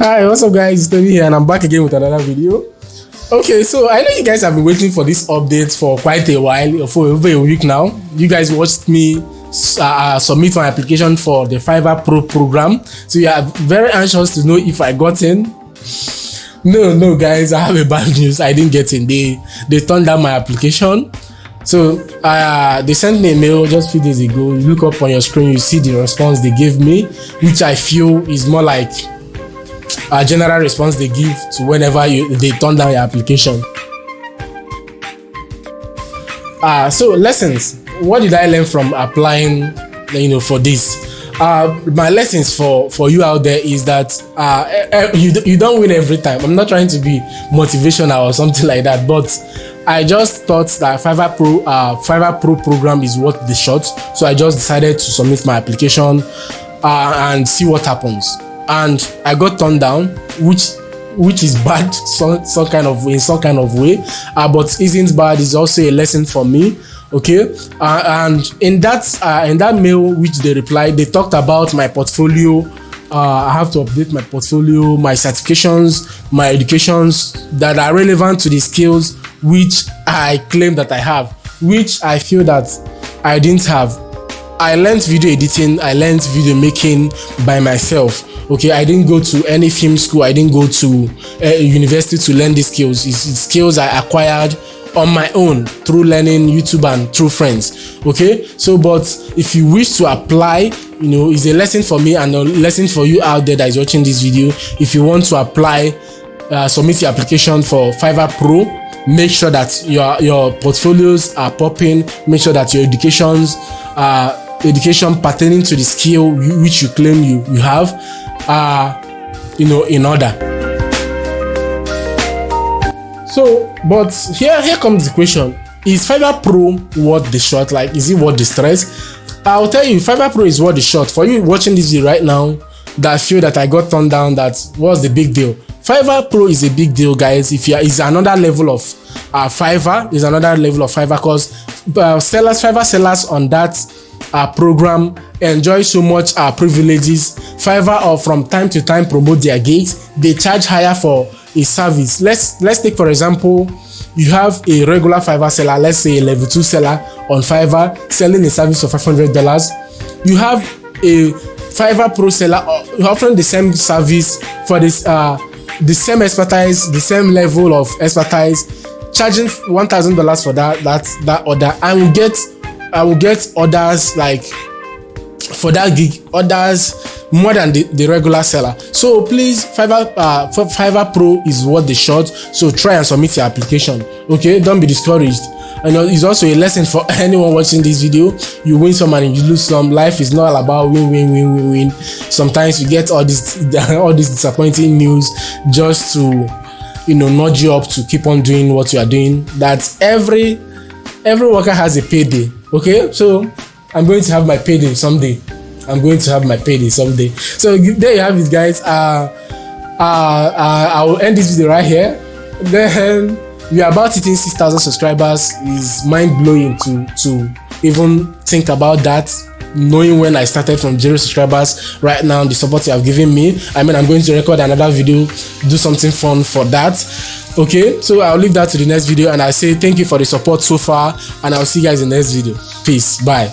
Hi, what's up guys, it's Tony here and I'm back again with another video. Okay, so I know you guys have been waiting for this update for quite a while, for over a week now. You guys watched me submit my application for the Fiverr Pro program, so you are very anxious to know if I got in. No guys, I have a bad news. I didn't get in. They turned down my application. So they sent me a mail just a few days ago. You look up on your screen, you see the response they gave me, which I feel is more like a general response they give to whenever they turn down your application. So lessons. What did I learn from applying, for this? My lessons for you out there is that you don't win every time. I'm not trying to be motivational or something like that, but I just thought that Fiverr Pro program is worth the shot, so I just decided to submit my application and see what happens. And I got turned down, which is bad in some kind of way, but isn't bad. It's also a lesson for me. Okay, and in that mail which they replied, they talked about my portfolio. I have to update my portfolio, my certifications, my educations that are relevant to the skills which I claim that I have, which I feel that I didn't have. I learned video editing, I learned video making by myself. Okay, I didn't go to any film school, I didn't go to university to learn these skills. It's skills I acquired on my own through learning YouTube and through friends. Okay, so but if you wish to apply, it's a lesson for me and a lesson for you out there that is watching this video. If you want to apply, submit your application for Fiverr Pro. Make sure that your portfolios are popping. Make sure that your education pertaining to the skill which you claim you have in order. So, but here comes the question: is Fiverr Pro worth the shot? Like, is it worth the stress? I'll tell you, Fiverr Pro is worth the shot. For you watching this video right now that feel that I got turned down, that was the big deal. Fiverr Pro is a big deal, guys. It's another level of Fiverr. Is another level of Fiverr because Fiverr sellers on that program enjoy so much privileges. Fiverr from time to time promote their gigs. They charge higher for a service. Let's take for example, you have a regular Fiverr seller, let's say a level 2 seller on Fiverr selling a service for $500. You have a Fiverr Pro seller offering the same service for this the same expertise, the same level of expertise, charging $1,000 for that order, and I will get orders like for that gig, orders more than the regular seller. So please, Fiverr Pro is worth the shot. So try and submit your application. Okay, don't be discouraged. I know it's also a lesson for anyone watching this video. You win some and you lose some. Life is not all about win. Sometimes you get all this disappointing news just to nudge you up to keep on doing what you are doing. That every worker has a payday. Okay, so I'm going to have my payday someday. So there you have it, guys. I will end this video right here. Then we are about hitting 6,000 subscribers. It's mind-blowing to even think about that, knowing when I started from 0 subscribers. Right now, the support you have given me, I'm going to record another video, do something fun for that. Okay, so I'll leave that to the next video, and I say thank you for the support so far, and I'll see you guys in the next video. Peace, bye.